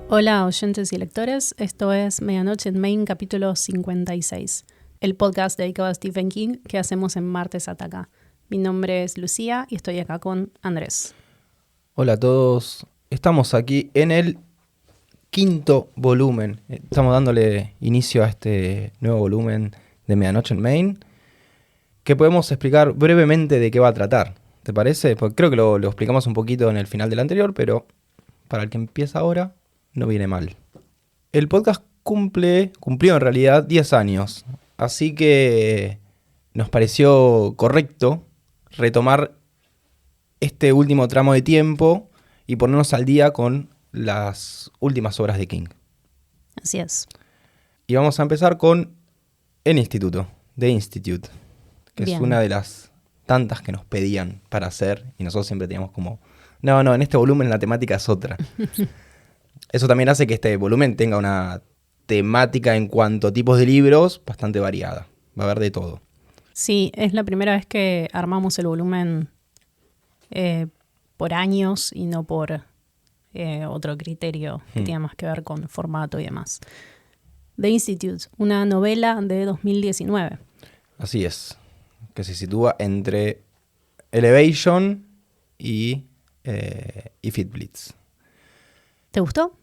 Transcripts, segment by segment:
Hola oyentes y lectores, esto es Medianoche en Maine, capítulo 56, el podcast dedicado a Stephen King que hacemos en Martes Ataca. Mi nombre es Lucía y estoy acá con Andrés. Hola a todos, estamos aquí en el quinto volumen. Estamos dándole inicio a este nuevo volumen de Medianoche en Maine, que podemos explicar brevemente de qué va a tratar. ¿Te parece? Porque creo que lo explicamos un poquito en el final del anterior, pero para el que empieza ahora, no viene mal. El podcast cumplió en realidad 10 años, así que nos pareció correcto retomar este último tramo de tiempo y ponernos al día con las últimas obras de King. Así es. Y vamos a empezar con El Instituto, The Institute, que Bien. es una de las tantas que nos pedían para hacer y nosotros siempre teníamos como, no, en este volumen la temática es otra. Eso también hace que este volumen tenga una temática en cuanto a tipos de libros bastante variada. Va a haber de todo. Sí, es la primera vez que armamos el volumen por años y no por otro criterio que tiene más que ver con formato y demás. The Institute, una novela de 2019. Así es, que se sitúa entre Elevation y Fit Blitz. ¿Te gustó?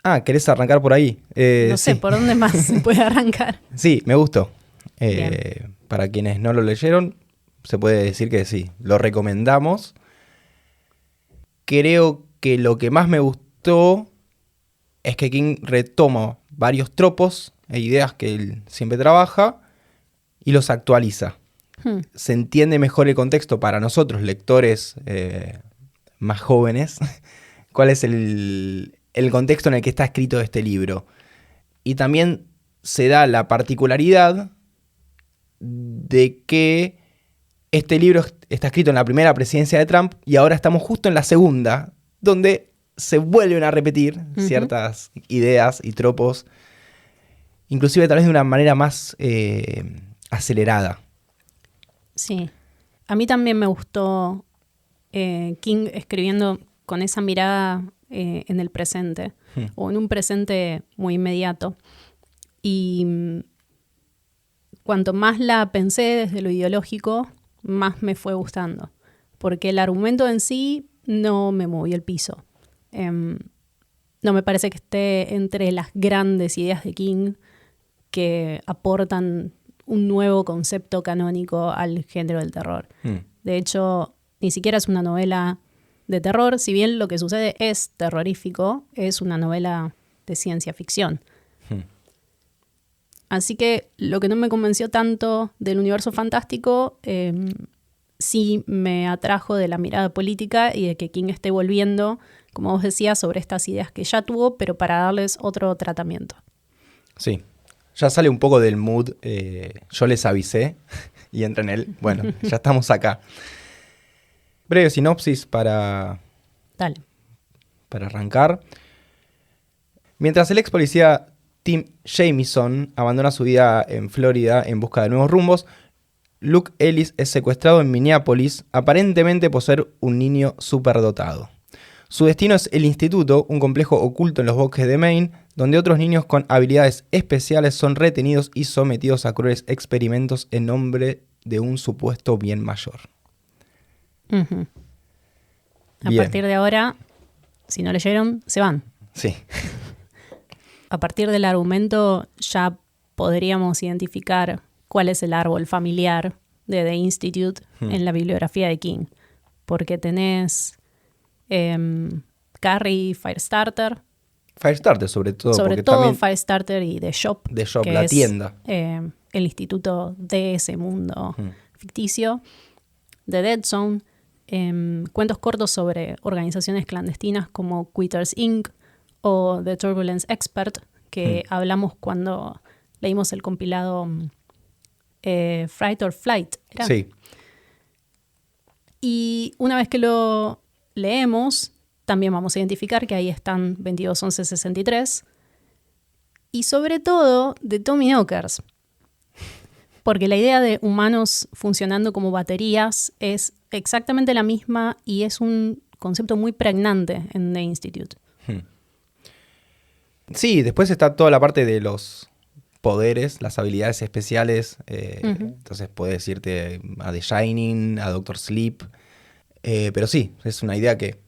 Ah, ¿querés arrancar por ahí? No sé, Sí. ¿por dónde más se puede arrancar? Sí, me gustó. Bien. Para quienes no lo leyeron, se puede decir que sí, lo recomendamos. Creo que lo que más me gustó es que King retoma varios tropos e ideas que él siempre trabaja y los actualiza. Se entiende mejor el contexto para nosotros, lectores más jóvenes, cuál es el contexto en el que está escrito este libro. Y también se da la particularidad de que este libro está escrito en la primera presidencia de Trump y ahora estamos justo en la segunda, donde se vuelven a repetir ciertas ideas y tropos, inclusive tal vez de una manera más acelerada. Sí. A mí también me gustó King escribiendo con esa mirada en el presente, o en un presente muy inmediato. Y cuanto más la pensé desde lo ideológico, más me fue gustando. Porque el argumento en sí no me movió el piso. No me parece que esté entre las grandes ideas de King que aportan un nuevo concepto canónico al género del terror. De hecho, ni siquiera es una novela de terror, si bien lo que sucede es terrorífico, es una novela de ciencia ficción. Así que lo que no me convenció tanto del universo fantástico sí me atrajo de la mirada política y de que King esté volviendo, como vos decías, sobre estas ideas que ya tuvo, pero para darles otro tratamiento. Sí, ya sale un poco del mood, yo les avisé y entra en él. Bueno, ya estamos acá. Breve sinopsis para arrancar. Mientras el ex policía Tim Jamison abandona su vida en Florida en busca de nuevos rumbos, Luke Ellis es secuestrado en Minneapolis, aparentemente por ser un niño superdotado. Su destino es el Instituto, un complejo oculto en los bosques de Maine, donde otros niños con habilidades especiales son retenidos y sometidos a crueles experimentos en nombre de un supuesto bien mayor. A partir de ahora, si no leyeron, se van. Sí. A partir del argumento ya podríamos identificar cuál es el árbol familiar de The Institute en la bibliografía de King. Porque tenés Carrie Firestarter. Firestarter sobre todo. Sobre porque todo también Firestarter y The Shop. The Shop, que la es, tienda. El instituto de ese mundo ficticio. The Dead Zone. Cuentos cortos sobre organizaciones clandestinas como Quitters Inc. o The Turbulence Expert, que hablamos cuando leímos el compilado Fright or Flight. ¿Era? Sí. Y una vez que lo leemos, también vamos a identificar que ahí están 22-11-63 y sobre todo de Tommy Knockers. Porque la idea de humanos funcionando como baterías es exactamente la misma y es un concepto muy pregnante en The Institute. Sí, después está toda la parte de los poderes, las habilidades especiales. Entonces puedes irte a The Shining, a Doctor Sleep. Pero sí, es una idea que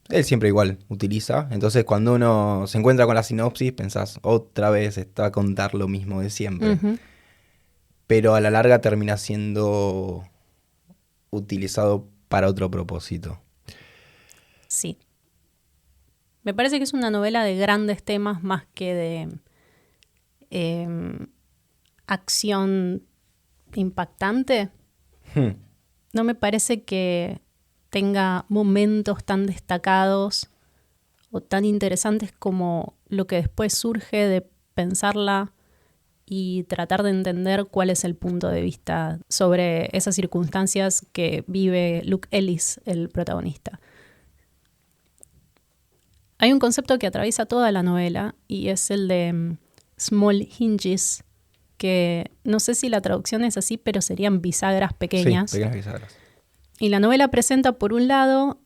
él siempre igual utiliza. Entonces cuando uno se encuentra con la sinopsis, pensás, otra vez está a contar lo mismo de siempre. Pero a la larga termina siendo utilizado para otro propósito. Sí. Me parece que es una novela de grandes temas más que de acción impactante. No me parece que tenga momentos tan destacados o tan interesantes como lo que después surge de pensarla y tratar de entender cuál es el punto de vista sobre esas circunstancias que vive Luke Ellis, el protagonista. Hay un concepto que atraviesa toda la novela y es el de small hinges, que no sé si la traducción es así, pero serían bisagras pequeñas. Sí, pequeñas bisagras. Y la novela presenta, por un lado,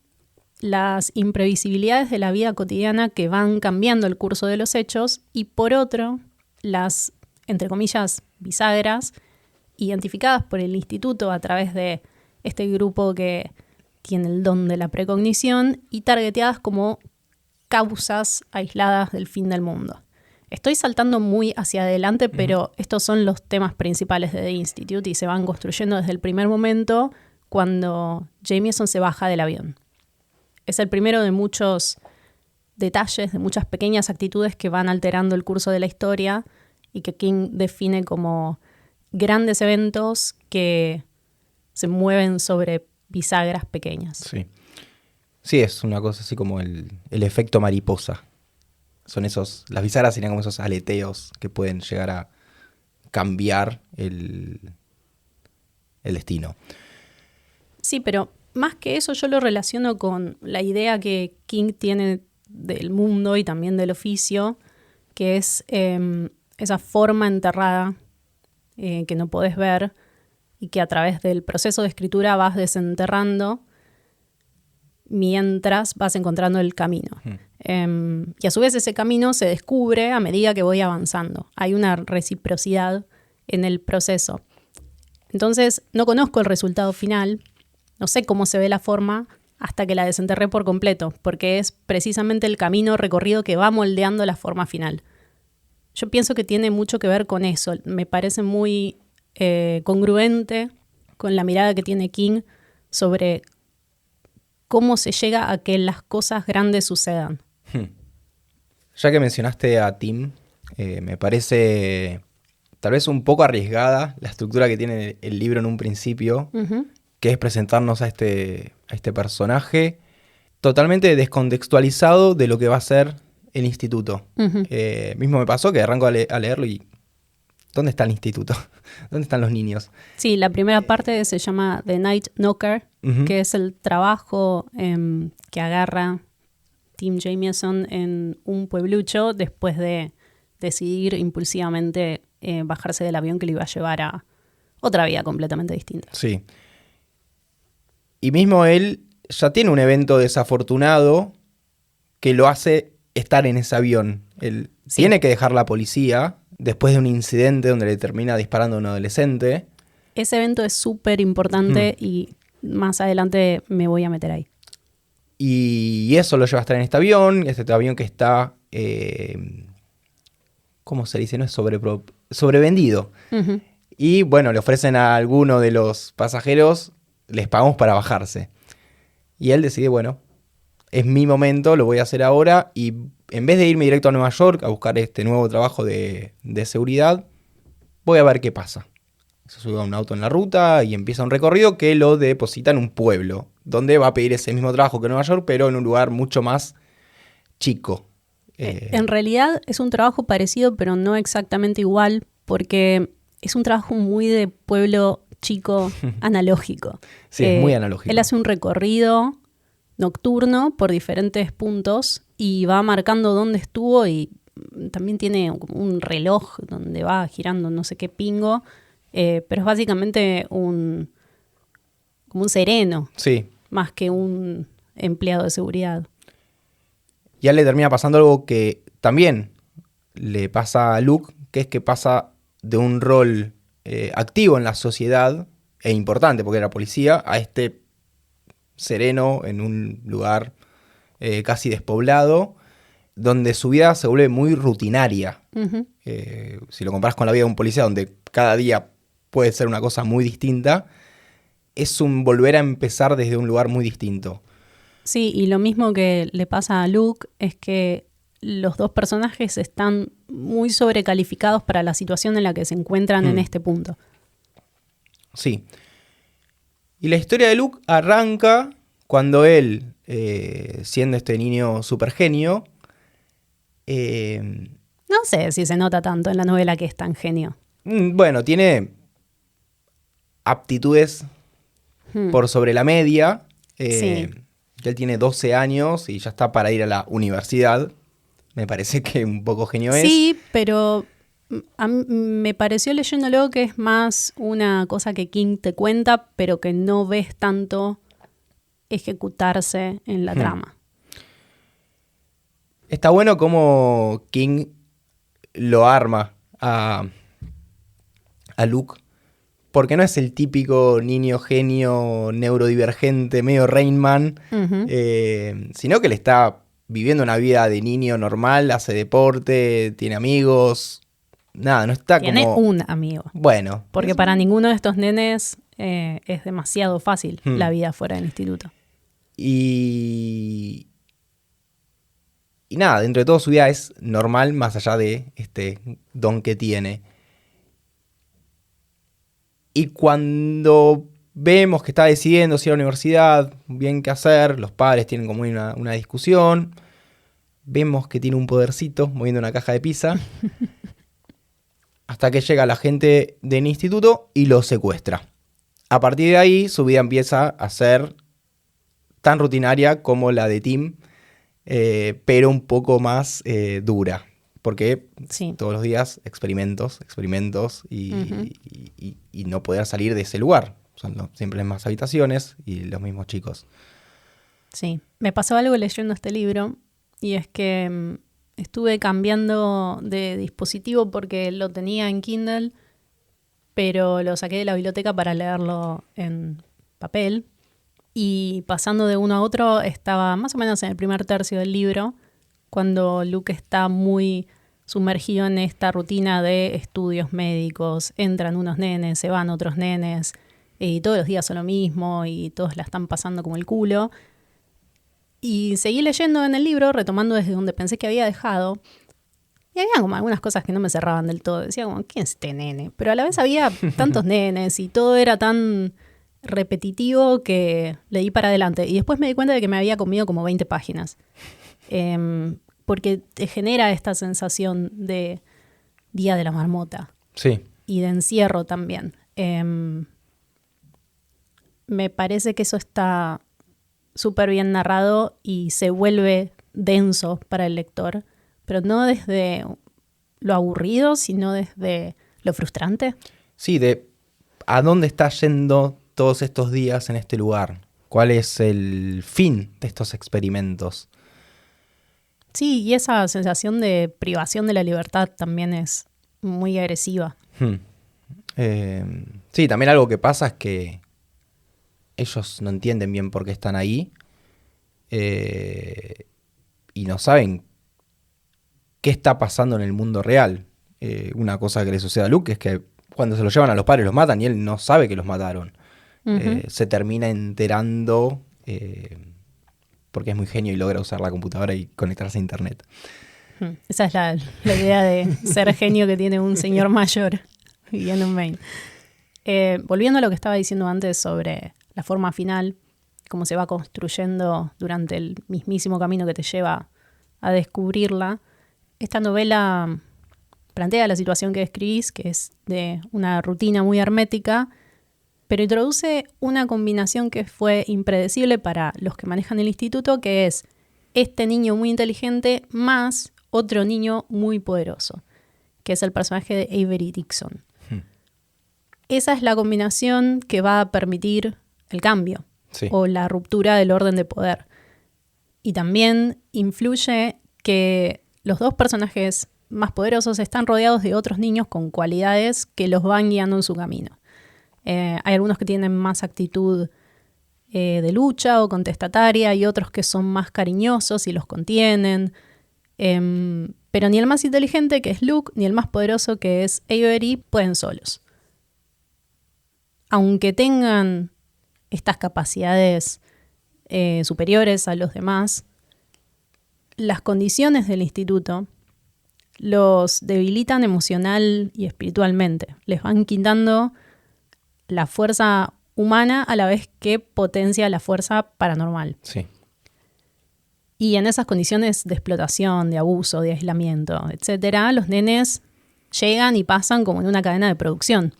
las imprevisibilidades de la vida cotidiana que van cambiando el curso de los hechos y, por otro, las, entre comillas, bisagras identificadas por el instituto a través de este grupo que tiene el don de la precognición y targeteadas como causas aisladas del fin del mundo. Estoy saltando muy hacia adelante, pero estos son los temas principales de The Institute y se van construyendo desde el primer momento cuando Jameson se baja del avión. Es el primero de muchos detalles, de muchas pequeñas actitudes que van alterando el curso de la historia y que King define como grandes eventos que se mueven sobre bisagras pequeñas. Sí. Sí, es una cosa así como el efecto mariposa. Son las bisagras serían como esos aleteos que pueden llegar a cambiar el destino. Sí, pero más que eso yo lo relaciono con la idea que King tiene del mundo y también del oficio, que es esa forma enterrada que no podés ver y que a través del proceso de escritura vas desenterrando mientras vas encontrando el camino. Y a su vez ese camino se descubre a medida que voy avanzando. Hay una reciprocidad en el proceso. Entonces no conozco el resultado final, no sé cómo se ve la forma hasta que la desenterré por completo, porque es precisamente el camino recorrido que va moldeando la forma final. Yo pienso que tiene mucho que ver con eso. Me parece muy congruente con la mirada que tiene King sobre cómo se llega a que las cosas grandes sucedan. Ya que mencionaste a Tim, me parece tal vez un poco arriesgada la estructura que tiene el libro en un principio, que es presentarnos a este personaje totalmente descontextualizado de lo que va a ser el instituto. Mismo me pasó que arranco a leerlo y ¿dónde está el instituto? ¿Dónde están los niños? Sí, la primera parte se llama The Night Knocker, que es el trabajo que agarra Tim Jameson en un pueblucho después de decidir impulsivamente bajarse del avión que lo iba a llevar a otra vida completamente distinta. Sí. Y mismo él ya tiene un evento desafortunado que lo hace estar en ese avión. Él tiene que dejar la policía después de un incidente donde le termina disparando a un adolescente. Ese evento es súper importante y más adelante me voy a meter ahí. Y eso lo lleva a estar en este avión que está, ¿cómo se dice? No es sobrevendido. Y bueno, le ofrecen a alguno de los pasajeros, les pagamos para bajarse. Y él decide, bueno, es mi momento, lo voy a hacer ahora. Y en vez de irme directo a Nueva York a buscar este nuevo trabajo de seguridad, voy a ver qué pasa. Se sube a un auto en la ruta y empieza un recorrido que lo deposita en un pueblo, donde va a pedir ese mismo trabajo que en Nueva York, pero en un lugar mucho más chico. En realidad es un trabajo parecido, pero no exactamente igual, porque es un trabajo muy de pueblo chico analógico. Sí, es muy analógico. Él hace un recorrido nocturno por diferentes puntos y va marcando dónde estuvo y también tiene un reloj donde va girando no sé qué pingo, pero es básicamente como un sereno, sí, más que un empleado de seguridad. Y a él le termina pasando algo que también le pasa a Luke, que es que pasa de un rol activo en la sociedad e importante, porque era policía, a este sereno en un lugar casi despoblado, donde su vida se vuelve muy rutinaria. Ujú. Si lo comparas con la vida de un policía, donde cada día puede ser una cosa muy distinta, es un volver a empezar desde un lugar muy distinto. Sí, y lo mismo que le pasa a Luke es que los dos personajes están muy sobrecalificados para la situación en la que se encuentran en este punto. Sí. Y la historia de Luke arranca cuando él, siendo este niño super genio, No sé si se nota tanto en la novela que es tan genio. bueno, tiene aptitudes por sobre la media. Sí. Que él tiene 12 años y ya está para ir a la universidad. Me parece que un poco genio es. Sí, pero a mí me pareció leyéndolo que es más una cosa que King te cuenta, pero que no ves tanto ejecutarse en la trama. Está bueno cómo King lo arma a Luke, porque no es el típico niño genio neurodivergente, medio Rain Man, sino que le está viviendo una vida de niño normal, hace deporte, tiene amigos, nada, no está Tiene como... un amigo. Bueno. Porque para ninguno de estos nenes es demasiado fácil la vida fuera del instituto. Y nada, dentro de todo su vida es normal, más allá de este don que tiene. Y cuando vemos que está decidiendo si ir a la universidad, bien qué hacer, los padres tienen como una discusión, vemos que tiene un podercito moviendo una caja de pizza, hasta que llega la gente del instituto y lo secuestra. A partir de ahí, su vida empieza a ser tan rutinaria como la de Tim, pero un poco más dura. Porque todos los días experimentos y no poder salir de ese lugar. Son siempre las mismas habitaciones y los mismos chicos. Sí, me pasó algo leyendo este libro y es que estuve cambiando de dispositivo porque lo tenía en Kindle, pero lo saqué de la biblioteca para leerlo en papel y pasando de uno a otro estaba más o menos en el primer tercio del libro cuando Luke está muy sumergido en esta rutina de estudios médicos. Entran unos nenes, se van otros nenes, y todos los días son lo mismo y todos la están pasando como el culo. Y seguí leyendo en el libro, retomando desde donde pensé que había dejado. Y había como algunas cosas que no me cerraban del todo. Decía como, ¿quién es este nene? Pero a la vez había tantos nenes y todo era tan repetitivo que le di para adelante. Y después me di cuenta de que me había comido como 20 páginas. Porque te genera esta sensación de Día de la Marmota. Sí. Y de encierro también. Me parece que eso está súper bien narrado y se vuelve denso para el lector, pero no desde lo aburrido, sino desde lo frustrante. Sí, de a dónde está yendo todos estos días en este lugar. ¿Cuál es el fin de estos experimentos? Sí, y esa sensación de privación de la libertad también es muy agresiva. Sí, también algo que pasa es que ellos no entienden bien por qué están ahí y no saben qué está pasando en el mundo real. Una cosa que le sucede a Luke es que cuando se lo llevan a los padres los matan y él no sabe que los mataron. Se termina enterando porque es muy genio y logra usar la computadora y conectarse a internet. Esa es la idea de ser genio que tiene un señor mayor viviendo en Maine. Volviendo a lo que estaba diciendo antes sobre la forma final, cómo se va construyendo durante el mismísimo camino que te lleva a descubrirla, esta novela plantea la situación que describís, que es de una rutina muy hermética, pero introduce una combinación que fue impredecible para los que manejan el instituto, que es este niño muy inteligente más otro niño muy poderoso, que es el personaje de Avery Dixon. Esa es la combinación que va a permitir el cambio o la ruptura del orden de poder. Y también influye que los dos personajes más poderosos están rodeados de otros niños con cualidades que los van guiando en su camino. Hay algunos que tienen más actitud de lucha o contestataria y otros que son más cariñosos y los contienen. Pero ni el más inteligente, que es Luke, ni el más poderoso, que es Avery, pueden solos. Aunque tengan estas capacidades superiores a los demás, las condiciones del instituto los debilitan emocional y espiritualmente. Les van quitando la fuerza humana a la vez que potencia la fuerza paranormal. Sí. Y en esas condiciones de explotación, de abuso, de aislamiento, etcétera, los nenes llegan y pasan como en una cadena de producción.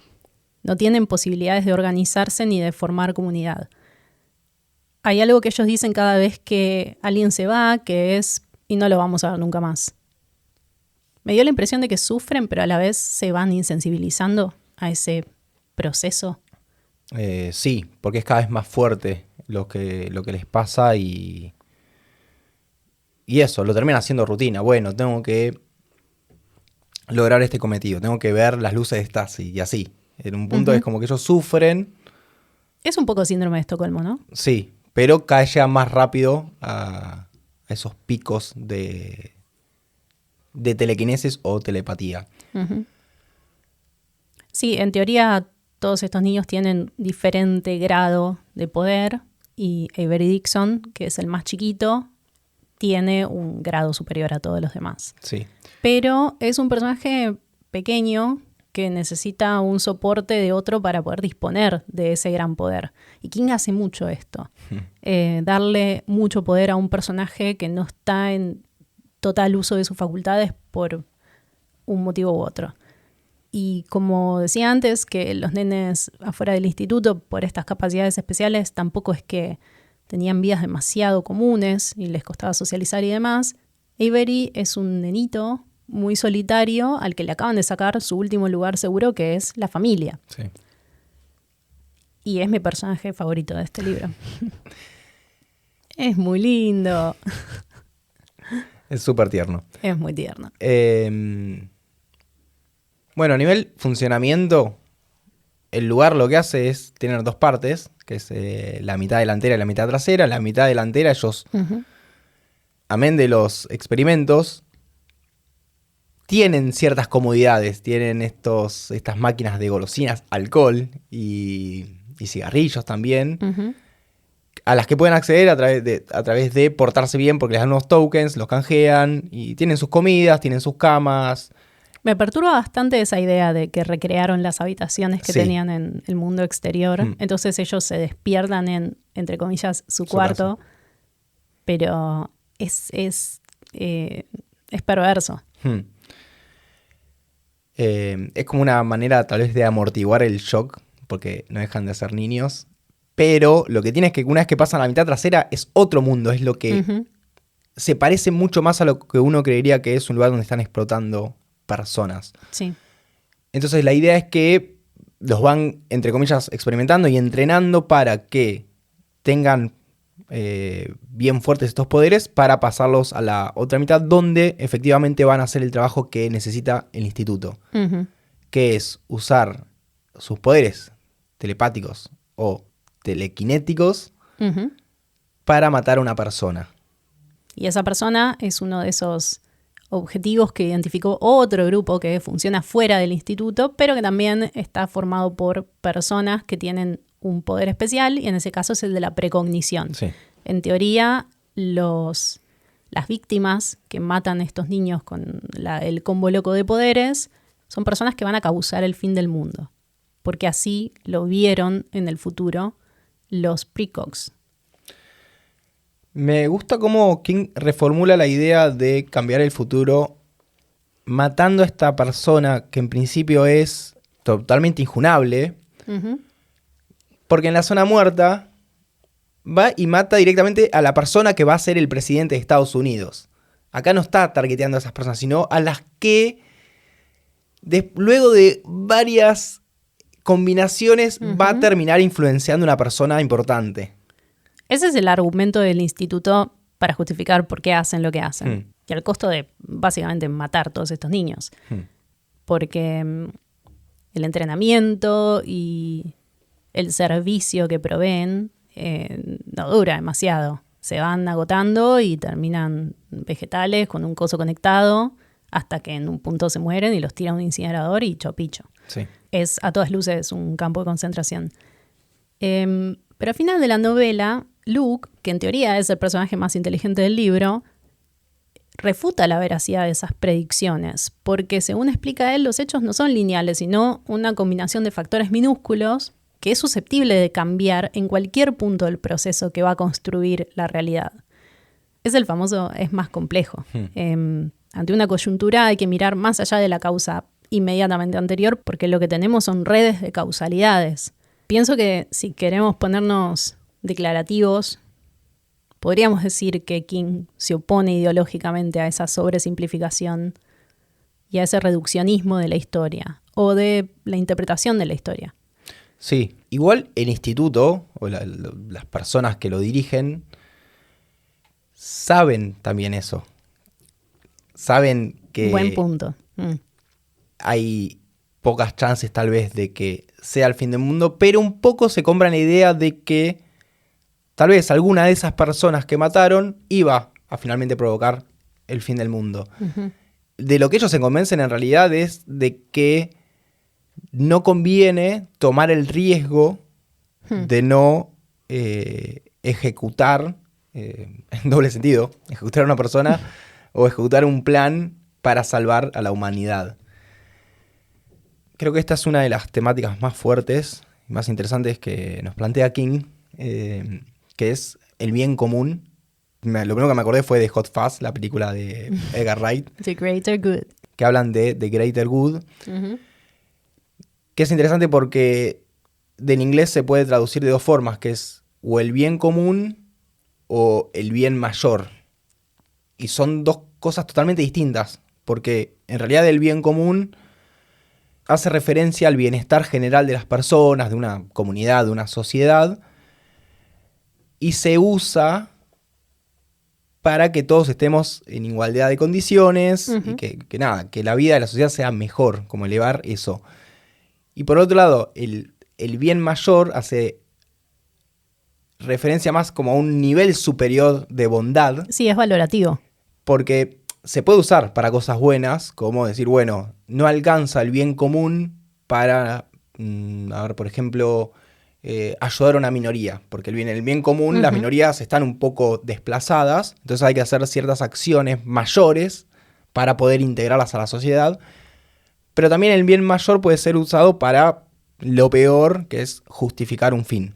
No tienen posibilidades de organizarse ni de formar comunidad. Hay algo que ellos dicen cada vez que alguien se va, que es, y no lo vamos a ver nunca más. Me dio la impresión de que sufren, pero a la vez se van insensibilizando a ese proceso. Sí, porque es cada vez más fuerte lo que les pasa y eso, lo termina haciendo rutina. Bueno, tengo que lograr este cometido, tengo que ver las luces de Stasi y así. En un punto es como que ellos sufren. Es un poco síndrome de Estocolmo, ¿no? Sí, pero cada vez llegan más rápido a esos picos de telequinesis o telepatía. Uh-huh. Sí, en teoría todos estos niños tienen diferente grado de poder y Avery Dixon, que es el más chiquito, tiene un grado superior a todos los demás. Sí. Pero es un personaje pequeño que necesita un soporte de otro para poder disponer de ese gran poder. Y King hace mucho esto. Darle mucho poder a un personaje que no está en total uso de sus facultades por un motivo u otro. Y como decía antes, que los nenes afuera del instituto, por estas capacidades especiales, tampoco es que tenían vidas demasiado comunes y les costaba socializar y demás. Avery es un nenito muy solitario al que le acaban de sacar su último lugar seguro, que es la familia. Sí. Y es mi personaje favorito de este libro. Es muy lindo. Es súper tierno. Es muy tierno. Bueno, a nivel funcionamiento, el lugar lo que hace es tener dos partes, que es la mitad delantera y la mitad trasera. La mitad delantera ellos, amén de los experimentos, tienen ciertas comodidades. Tienen estas máquinas de golosinas, alcohol y cigarrillos también, a las que pueden acceder a través de portarse bien porque les dan unos tokens, los canjean y tienen sus comidas, tienen sus camas. Me perturba bastante esa idea de que recrearon las habitaciones que tenían en el mundo exterior. Entonces ellos se despiertan en, entre comillas, su cuarto. Casa. Pero es perverso. Es como una manera tal vez de amortiguar el shock, porque no dejan de ser niños. Pero lo que tiene es que una vez que pasan a la mitad trasera es otro mundo. Es lo que se parece mucho más a lo que uno creería que es un lugar donde están explotando personas. Sí. Entonces la idea es que los van, entre comillas, experimentando y entrenando para que tengan bien fuertes estos poderes para pasarlos a la otra mitad, donde efectivamente van a hacer el trabajo que necesita el instituto, que es usar sus poderes telepáticos o telequinéticos para matar a una persona. Y esa persona es uno de esos objetivos que identificó otro grupo que funciona fuera del instituto, pero que también está formado por personas que tienen un poder especial, y en ese caso es el de la precognición. Sí. En teoría, las víctimas que matan a estos niños con el combo loco de poderes son personas que van a causar el fin del mundo, porque así lo vieron en el futuro los precogs. Me gusta cómo King reformula la idea de cambiar el futuro matando a esta persona que en principio es totalmente injunable, porque en la zona muerta va y mata directamente a la persona que va a ser el presidente de Estados Unidos. Acá no está targeteando a esas personas, sino a las que luego de varias combinaciones va a terminar influenciando a una persona importante. Ese es el argumento del instituto para justificar por qué hacen lo que hacen. y al costo de básicamente matar a todos estos niños. Porque el entrenamiento y el servicio que proveen no dura demasiado. Se van agotando y terminan vegetales con un coso conectado hasta que en un punto se mueren y los tira a un incinerador y chopicho. Sí. Es a todas luces un campo de concentración. Pero al final de la novela, Luke, que en teoría es el personaje más inteligente del libro, refuta la veracidad de esas predicciones, porque según explica él, los hechos no son lineales, sino una combinación de factores minúsculos que es susceptible de cambiar en cualquier punto del proceso que va a construir la realidad. Es el famoso es más complejo. Ante una coyuntura hay que mirar más allá de la causa inmediatamente anterior, porque lo que tenemos son redes de causalidades. Pienso que si queremos ponernos declarativos, podríamos decir que King se opone ideológicamente a esa sobresimplificación y a ese reduccionismo de la historia o de la interpretación de la historia. Sí, igual el instituto o las personas que lo dirigen saben también eso. Saben que Buen punto. hay pocas chances tal vez de que sea el fin del mundo, pero un poco se compran la idea de que tal vez alguna de esas personas que mataron iba a finalmente provocar el fin del mundo. De lo que ellos se convencen en realidad es de que no conviene tomar el riesgo de no ejecutar, en doble sentido, ejecutar a una persona o ejecutar un plan para salvar a la humanidad. Creo que esta es una de las temáticas más fuertes y más interesantes que nos plantea King, que es el bien común. Lo primero que me acordé fue de Hot Fuzz, la película de Edgar Wright. The Greater Good. Que hablan de The Greater Good. Que es interesante porque del inglés se puede traducir de dos formas, que es o el bien común o el bien mayor. Y son dos cosas totalmente distintas, porque en realidad el bien común hace referencia al bienestar general de las personas, de una comunidad, de una sociedad, y se usa para que todos estemos en igualdad de condiciones y que la vida de la sociedad sea mejor, como elevar eso. Y por otro lado, el bien mayor hace referencia más como a un nivel superior de bondad. Sí, es valorativo. Porque se puede usar para cosas buenas, como decir, bueno, no alcanza el bien común para, por ejemplo, ayudar a una minoría. Porque el bien común, las minorías están un poco desplazadas, entonces hay que hacer ciertas acciones mayores para poder integrarlas a la sociedad. Pero también el bien mayor puede ser usado para lo peor, que es justificar un fin.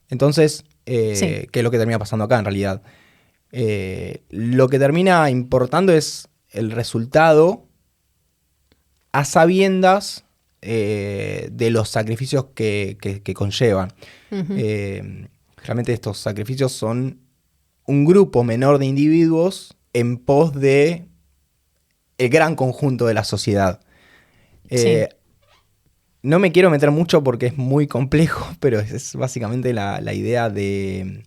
Entonces, que es lo que termina pasando acá en realidad. Lo que termina importando es el resultado a sabiendas de los sacrificios que conllevan. Realmente estos sacrificios son un grupo menor de individuos en pos de el gran conjunto de la sociedad. No me quiero meter mucho porque es muy complejo, pero es básicamente la idea del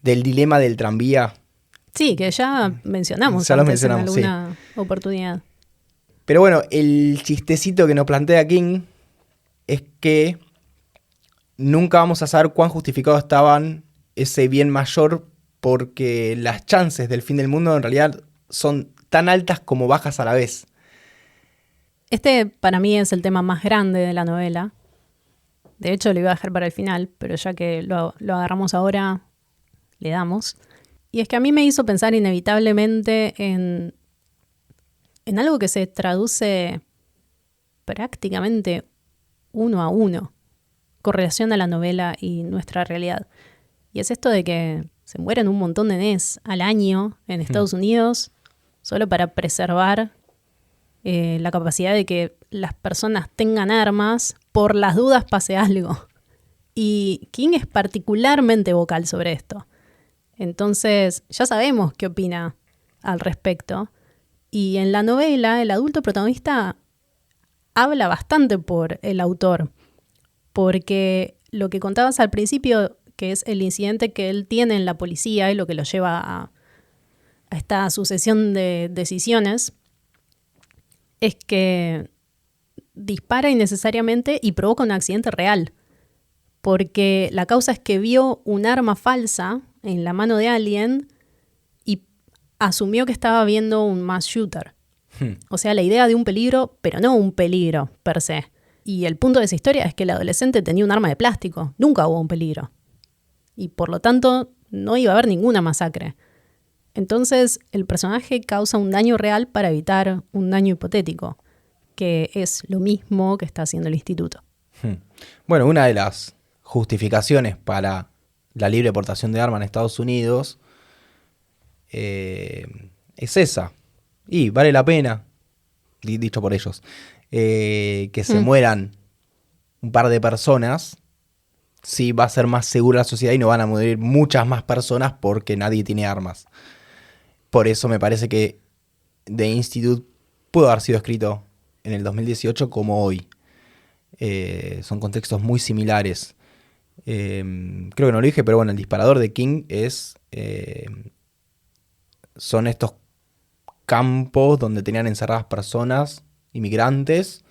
dilema del tranvía. Sí, que ya mencionamos ya antes en alguna oportunidad. Pero bueno, el chistecito que nos plantea King es que nunca vamos a saber cuán justificado estaban ese bien mayor, porque las chances del fin del mundo en realidad son tan altas como bajas a la vez. Este para mí es el tema más grande de la novela. De hecho lo iba a dejar para el final, pero ya que lo agarramos ahora, le damos. Y es que a mí me hizo pensar inevitablemente en algo que se traduce prácticamente 1 a 1 con relación a la novela y nuestra realidad. Y es esto de que se mueren un montón de nenes al año en Estados Unidos solo para preservar la capacidad de que las personas tengan armas por las dudas pase algo. Y King es particularmente vocal sobre esto. Entonces ya sabemos qué opina al respecto. Y en la novela el adulto protagonista habla bastante por el autor, porque lo que contabas al principio, que es el incidente que él tiene en la policía y lo que lo lleva a esta sucesión de decisiones es que dispara innecesariamente y provoca un accidente real. Porque la causa es que vio un arma falsa en la mano de alguien y asumió que estaba viendo un mass shooter. O sea, la idea de un peligro, pero no un peligro per se. Y el punto de esa historia es que el adolescente tenía un arma de plástico. Nunca hubo un peligro. Y por lo tanto, no iba a haber ninguna masacre. Entonces, el personaje causa un daño real para evitar un daño hipotético, que es lo mismo que está haciendo el instituto. Bueno, una de las justificaciones para la libre portación de armas en Estados Unidos es esa. Y vale la pena, dicho por ellos, que se mueran un par de personas, sí va a ser más segura la sociedad y no van a morir muchas más personas porque nadie tiene armas. Por eso me parece que The Institute pudo haber sido escrito en el 2018 como hoy. Son contextos muy similares. Creo que no lo dije, pero bueno, el disparador de King son estos campos donde tenían encerradas personas, inmigrantes.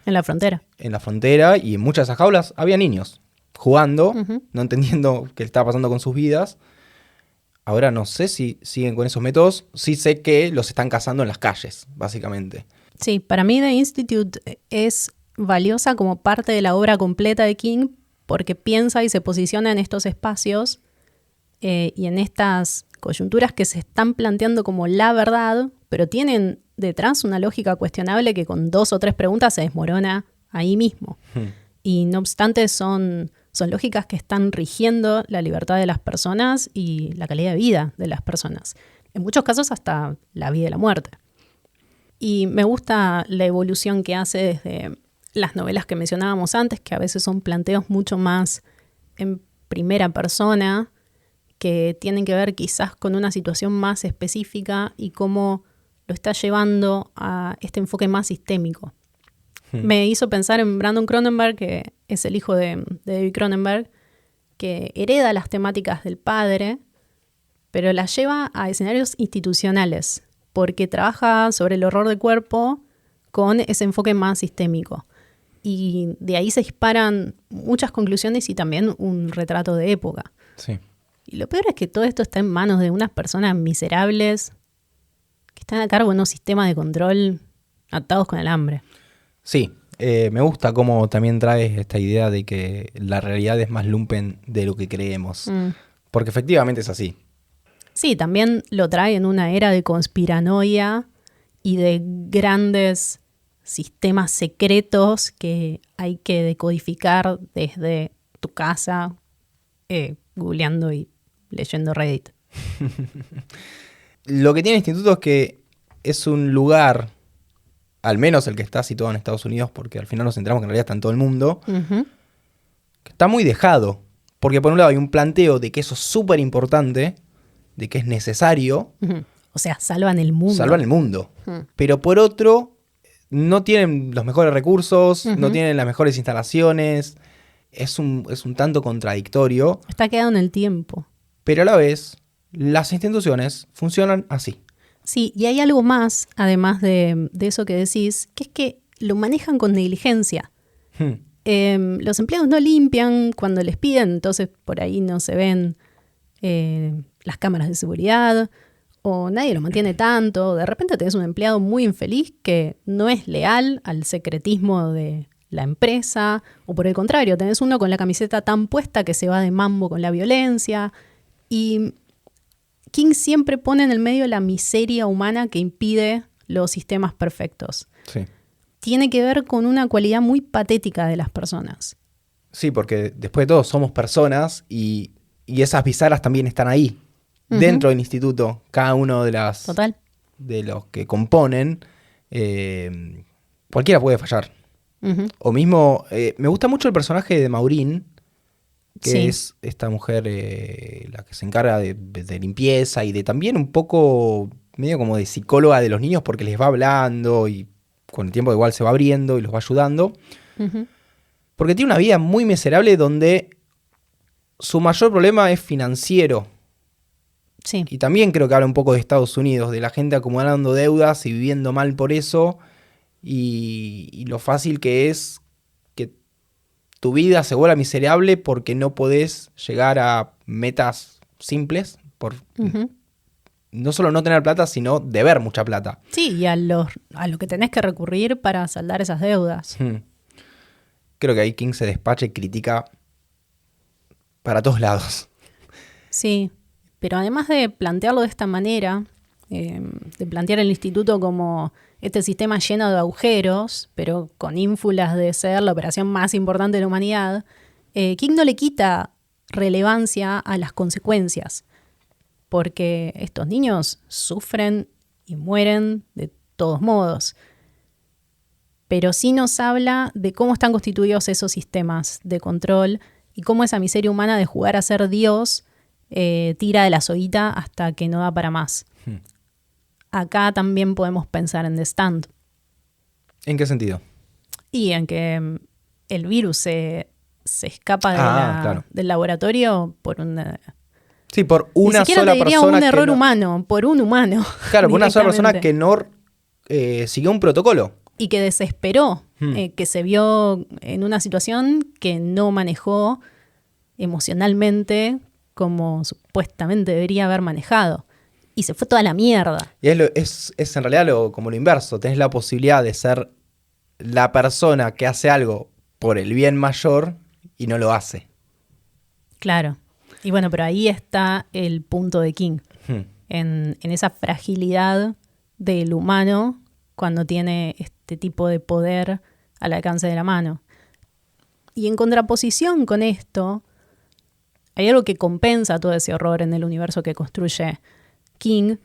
En la frontera. En la frontera, y en muchas de esas jaulas había niños jugando, no entendiendo qué estaba pasando con sus vidas. Ahora no sé si siguen con esos métodos, sí sé que los están cazando en las calles, básicamente. Sí, para mí The Institute es valiosa como parte de la obra completa de King porque piensa y se posiciona en estos espacios y en estas coyunturas que se están planteando como la verdad, pero tienen detrás una lógica cuestionable que con 2 o 3 preguntas se desmorona ahí mismo. Y no obstante son lógicas que están rigiendo la libertad de las personas y la calidad de vida de las personas. En muchos casos hasta la vida y la muerte. Y me gusta la evolución que hace desde las novelas que mencionábamos antes, que a veces son planteos mucho más en primera persona, que tienen que ver quizás con una situación más específica y cómo lo está llevando a este enfoque más sistémico. Me hizo pensar en Brandon Cronenberg, que es el hijo de David Cronenberg, que hereda las temáticas del padre, pero las lleva a escenarios institucionales, porque trabaja sobre el horror del cuerpo con ese enfoque más sistémico. Y de ahí se disparan muchas conclusiones y también un retrato de época. Sí. Y lo peor es que todo esto está en manos de unas personas miserables que están a cargo de unos sistemas de control atados con alambre. Sí, me gusta cómo también traes esta idea de que la realidad es más lumpen de lo que creemos. Porque efectivamente es así. Sí, también lo trae en una era de conspiranoia y de grandes sistemas secretos que hay que decodificar desde tu casa, googleando y leyendo Reddit. Lo que tiene el instituto es que es un lugar, al menos el que está situado en Estados Unidos, porque al final nos enteramos que en realidad está en todo el mundo, que está muy dejado. Porque por un lado hay un planteo de que eso es súper importante, de que es necesario. O sea, salvan el mundo. Salvan el mundo. Pero por otro, no tienen los mejores recursos, no tienen las mejores instalaciones. Es un tanto contradictorio. Está quedado en el tiempo. Pero a la vez, las instituciones funcionan así. Sí, y hay algo más, además de eso que decís, que es que lo manejan con negligencia. Los empleados no limpian cuando les piden, entonces por ahí no se ven las cámaras de seguridad, o nadie lo mantiene tanto. De repente tenés un empleado muy infeliz que no es leal al secretismo de la empresa, o por el contrario, tenés uno con la camiseta tan puesta que se va de mambo con la violencia. Y King siempre pone en el medio la miseria humana que impide los sistemas perfectos. Sí. Tiene que ver con una cualidad muy patética de las personas. Sí, porque después de todo somos personas y esas bisaras también están ahí, dentro del instituto. Cada uno de los que componen, cualquiera puede fallar. O mismo, me gusta mucho el personaje de Maureen, que es esta mujer la que se encarga de limpieza y de también un poco, medio como de psicóloga de los niños, porque les va hablando y con el tiempo igual se va abriendo y los va ayudando. Porque tiene una vida muy miserable donde su mayor problema es financiero. Sí. Y también creo que habla un poco de Estados Unidos, de la gente acumulando deudas y viviendo mal por eso, y lo fácil que es que tu vida se vuelva miserable porque no podés llegar a metas simples por no solo no tener plata, sino deber mucha plata. Sí, y a lo que tenés que recurrir para saldar esas deudas. Creo que ahí King se despacha y critica para todos lados. Sí, pero además de plantearlo de esta manera, de plantear el instituto como este sistema lleno de agujeros, pero con ínfulas de ser la operación más importante de la humanidad, King no le quita relevancia a las consecuencias, porque estos niños sufren y mueren de todos modos. Pero sí nos habla de cómo están constituidos esos sistemas de control y cómo esa miseria humana de jugar a ser Dios tira de la soguita hasta que no da para más. Acá también podemos pensar en The Stand. ¿En qué sentido? Y en que el virus se escapa claro. del laboratorio por una... Sí, por una sola persona. Ni siquiera te diría un error humano, por un humano. Claro, por una sola persona que no siguió un protocolo. Y que desesperó, que se vio en una situación que no manejó emocionalmente como supuestamente debería haber manejado. Y se fue toda la mierda. Y es en realidad como lo inverso. Tenés la posibilidad de ser la persona que hace algo por el bien mayor y no lo hace. Claro. Y bueno, pero ahí está el punto de King. En esa fragilidad del humano cuando tiene este tipo de poder al alcance de la mano. Y en contraposición con esto, hay algo que compensa todo ese horror en el universo que construye King,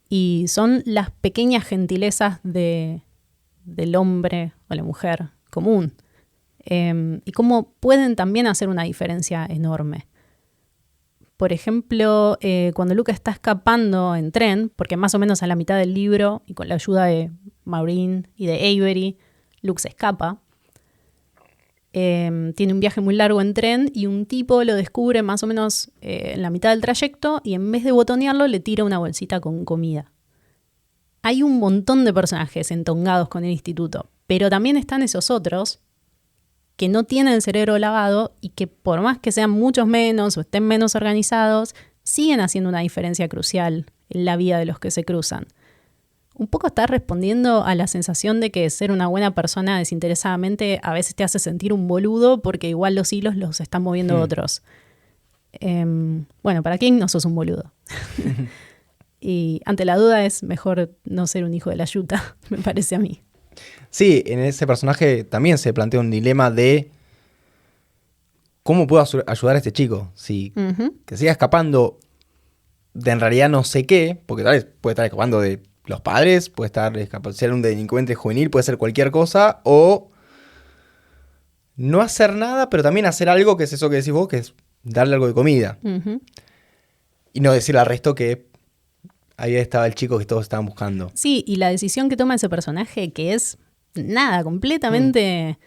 y son las pequeñas gentilezas del hombre o la mujer común. Y cómo pueden también hacer una diferencia enorme. Por ejemplo, cuando Luke está escapando en tren, porque más o menos a la mitad del libro, y con la ayuda de Maureen y de Avery, Luke se escapa. Tiene un viaje muy largo en tren y un tipo lo descubre más o menos en la mitad del trayecto y en vez de botonearlo le tira una bolsita con comida. Hay un montón de personajes entongados con el instituto, pero también están esos otros que no tienen el cerebro lavado y que por más que sean muchos menos o estén menos organizados, siguen haciendo una diferencia crucial en la vida de los que se cruzan. Un poco está respondiendo a la sensación de que ser una buena persona desinteresadamente a veces te hace sentir un boludo porque igual los hilos los están moviendo otros. Bueno, para King no sos un boludo. Y ante la duda es mejor no ser un hijo de la yuta, me parece a mí. Sí, en ese personaje también se plantea un dilema de cómo puedo ayudar a este chico. Si que siga escapando de en realidad no sé qué, porque tal vez puede estar escapando de los padres, puede ser un delincuente juvenil, puede ser cualquier cosa, o no hacer nada, pero también hacer algo, que es eso que decís vos, que es darle algo de comida. Y no decirle al resto que ahí estaba el chico que todos estaban buscando. Sí, y la decisión que toma ese personaje, que es nada, completamente,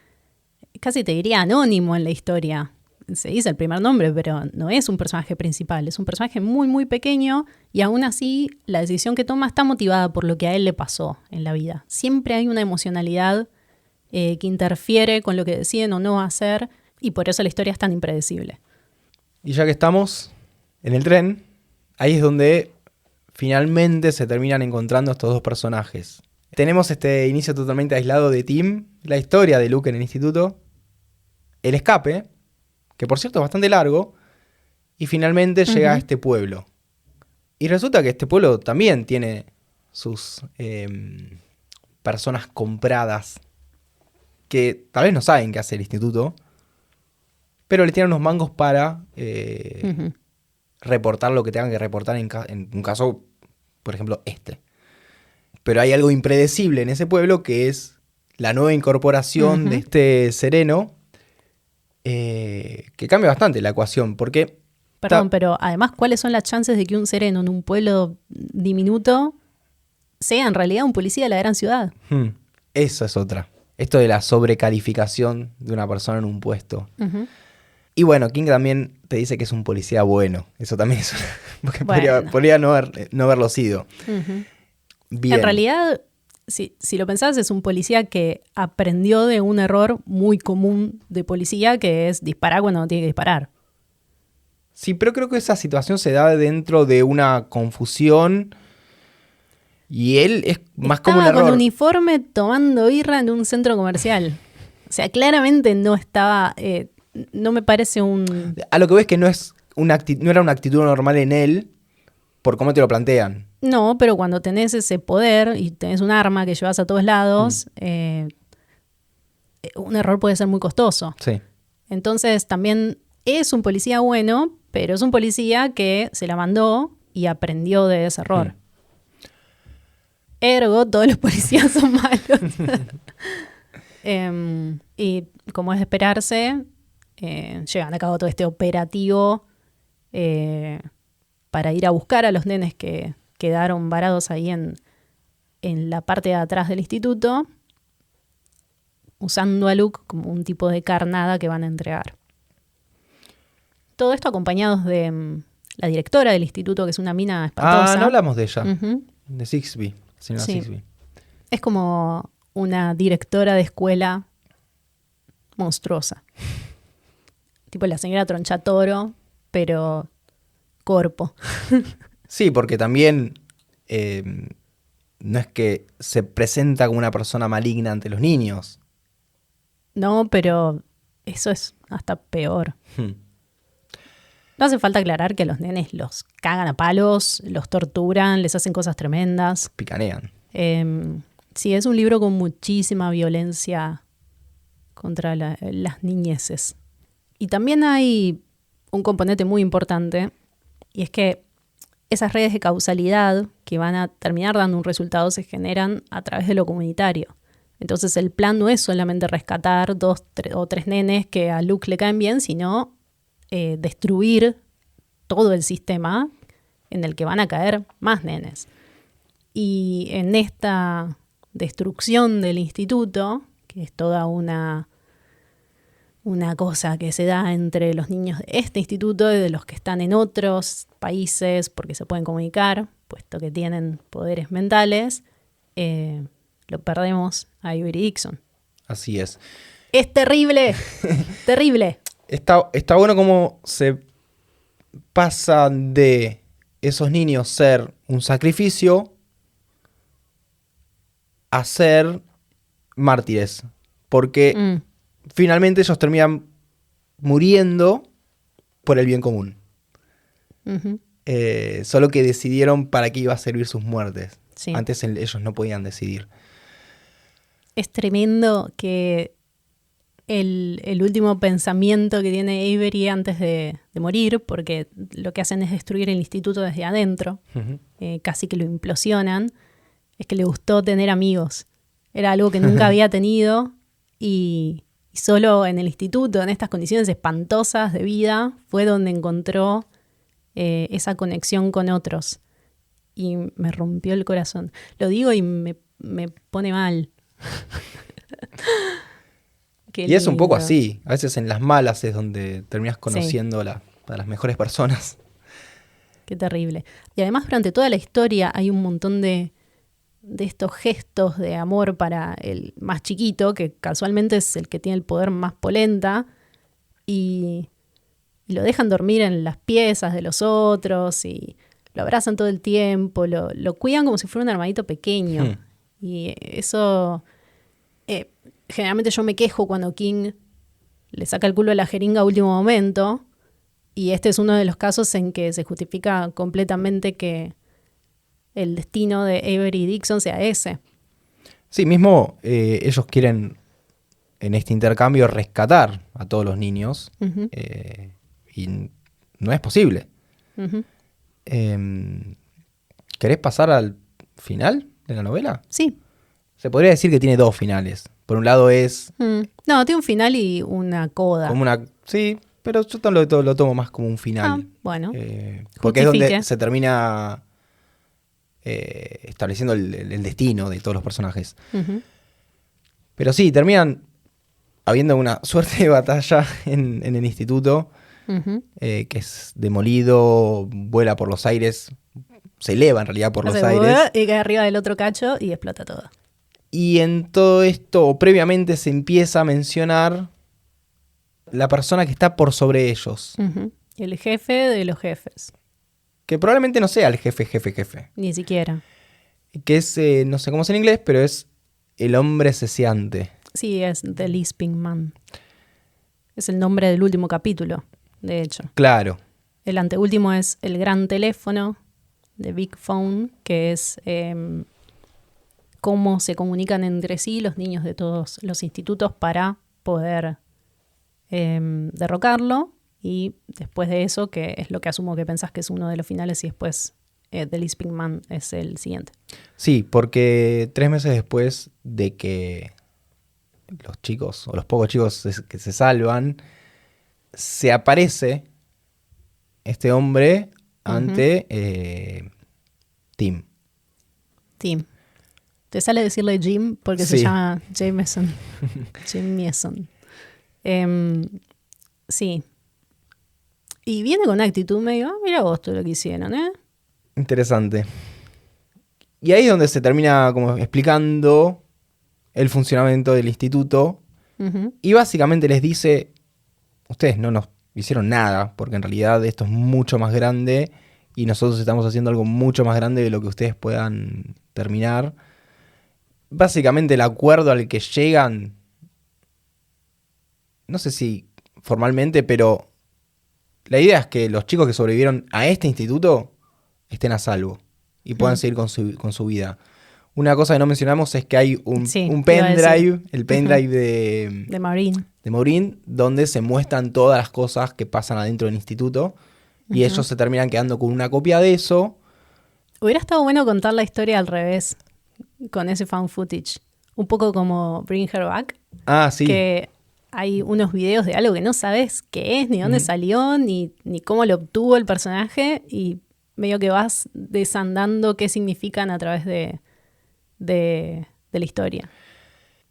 casi te diría anónimo en la historia. Se dice el primer nombre, pero no es un personaje principal, es un personaje muy, muy pequeño y aún así la decisión que toma está motivada por lo que a él le pasó en la vida. Siempre hay una emocionalidad que interfiere con lo que deciden o no hacer y por eso la historia es tan impredecible. Y ya que estamos en el tren, ahí es donde finalmente se terminan encontrando estos dos personajes. Tenemos este inicio totalmente aislado de Tim, la historia de Luke en el instituto, el escape, que por cierto es bastante largo, y finalmente llega a este pueblo. Y resulta que este pueblo también tiene sus personas compradas que tal vez no saben qué hace el instituto, pero le tiran unos mangos para reportar lo que tengan que reportar en un caso, por ejemplo, este. Pero hay algo impredecible en ese pueblo que es la nueva incorporación de este sereno, que cambia bastante la ecuación, porque... Perdón, pero además, ¿cuáles son las chances de que un sereno en un pueblo diminuto sea en realidad un policía de la gran ciudad? Esa es otra. Esto de la sobrecalificación de una persona en un puesto. Y bueno, King también te dice que es un policía bueno. Eso también es porque Bueno. podría no haberlo sido. Ujú. Bien. En realidad, si lo pensás, es un policía que aprendió de un error muy común de policía, que es disparar cuando no tiene que disparar. Sí, pero creo que esa situación se da dentro de una confusión y él es más como un Estaba error. con uniforme tomando birra en un centro comercial. O sea, claramente no estaba... no me parece un... A lo que ves que no era una actitud normal en él por cómo te lo plantean. No, pero cuando tenés ese poder y tenés un arma que llevas a todos lados, un error puede ser muy costoso. Sí. Entonces también es un policía bueno, pero es un policía que se la mandó y aprendió de ese error. Ergo, todos los policías son malos. Y como es de esperarse, llevan a cabo todo este operativo para ir a buscar a los nenes que quedaron varados ahí en la parte de atrás del instituto, usando a Luke como un tipo de carnada que van a entregar. Todo esto acompañados de la directora del instituto, que es una mina espantosa. No hablamos de ella. Ujú. De Sixby. Señora Sí. Sixby. Es como una directora de escuela monstruosa. Tipo la señora Tronchatoro, pero corpo. Sí, porque también no es que se presenta como una persona maligna ante los niños. No, pero eso es hasta peor. Hmm. No hace falta aclarar que a los nenes los cagan a palos, los torturan, les hacen cosas tremendas. Picanean. Sí, es un libro con muchísima violencia contra las niñeces. Y también hay un componente muy importante, y es que esas redes de causalidad que van a terminar dando un resultado se generan a través de lo comunitario. Entonces el plan no es solamente rescatar 2 o 3 nenes que a Luke le caen bien, sino destruir todo el sistema en el que van a caer más nenes. Y en esta destrucción del instituto, que es toda una cosa que se da entre los niños de este instituto y de los que están en otros países porque se pueden comunicar, puesto que tienen poderes mentales, lo perdemos a Avery Dixon. Así es. ¡Es terrible! ¡Terrible! Está bueno cómo se pasa de esos niños ser un sacrificio a ser mártires. Porque finalmente ellos terminan muriendo por el bien común. Uh-huh. Solo que decidieron para qué iba a servir sus muertes. Sí. Antes ellos no podían decidir. Es tremendo que el último pensamiento que tiene Avery antes de morir, porque lo que hacen es destruir el instituto desde adentro, casi que lo implosionan, es que le gustó tener amigos. Era algo que nunca había tenido y solo en el instituto, en estas condiciones espantosas de vida, fue donde encontró esa conexión con otros. Y me rompió el corazón. Lo digo y me pone mal. Y es un poco así. A veces en las malas es donde terminas conociendo a las mejores personas. Qué terrible. Y además durante toda la historia hay un montón de estos gestos de amor para el más chiquito, que casualmente es el que tiene el poder más polenta, y lo dejan dormir en las piezas de los otros, y lo abrazan todo el tiempo, lo cuidan como si fuera un hermanito pequeño. Y eso... generalmente yo me quejo cuando King le saca el culo a la jeringa a último momento, y este es uno de los casos en que se justifica completamente que el destino de Avery Dixon sea ese. Sí, mismo ellos quieren en este intercambio rescatar a todos los niños, y no es posible. Uh-huh. ¿Querés pasar al final de la novela? Sí. Se podría decir que tiene 2 finales. Por un lado es... No, tiene un final y una coda. Como una... Sí, pero yo lo tomo más como un final. Bueno. Porque es donde se termina estableciendo el destino de todos los personajes. Uh-huh. Pero sí, terminan habiendo una suerte de batalla en el instituto. que es demolido, vuela por los aires, se eleva en realidad por los aires. Y cae arriba del otro cacho y explota todo. Y en todo esto, previamente se empieza a mencionar la persona que está por sobre ellos. El jefe de los jefes. Que probablemente no sea el jefe. Ni siquiera. Que es, no sé cómo es en inglés, pero es el hombre ceseante. Sí, es The Lisping Man. Es el nombre del último capítulo, de hecho. Claro. El anteúltimo es El Gran Teléfono, The Big Phone, que es cómo se comunican entre sí los niños de todos los institutos para poder derrocarlo. Y después de eso, que es lo que asumo que pensás que es uno de los finales, y después The Lisping Man es el siguiente. Sí, porque 3 meses después de que los chicos, o los pocos chicos que se salvan, se aparece este hombre ante Tim. Te sale decirle Jim porque Sí. se llama Jameson. Jameson. Sí. Y viene con una actitud medio, mira vos todo lo que hicieron, ¿eh? Interesante. Y ahí es donde se termina como explicando el funcionamiento del instituto. Y básicamente les dice, ustedes no nos hicieron nada, porque en realidad esto es mucho más grande y nosotros estamos haciendo algo mucho más grande de lo que ustedes puedan terminar. Básicamente el acuerdo al que llegan, no sé si formalmente, pero la idea es que los chicos que sobrevivieron a este instituto estén a salvo y puedan seguir con su vida. Una cosa que no mencionamos es que hay un pendrive, el pendrive de Maureen, donde se muestran todas las cosas que pasan adentro del instituto y ellos se terminan quedando con una copia de eso. Hubiera estado bueno contar la historia al revés, con ese found footage. Un poco como Bring Her Back. Ah, sí. Que hay unos videos de algo que no sabes qué es, ni dónde salió, ni cómo lo obtuvo el personaje, y medio que vas desandando qué significan a través de la historia.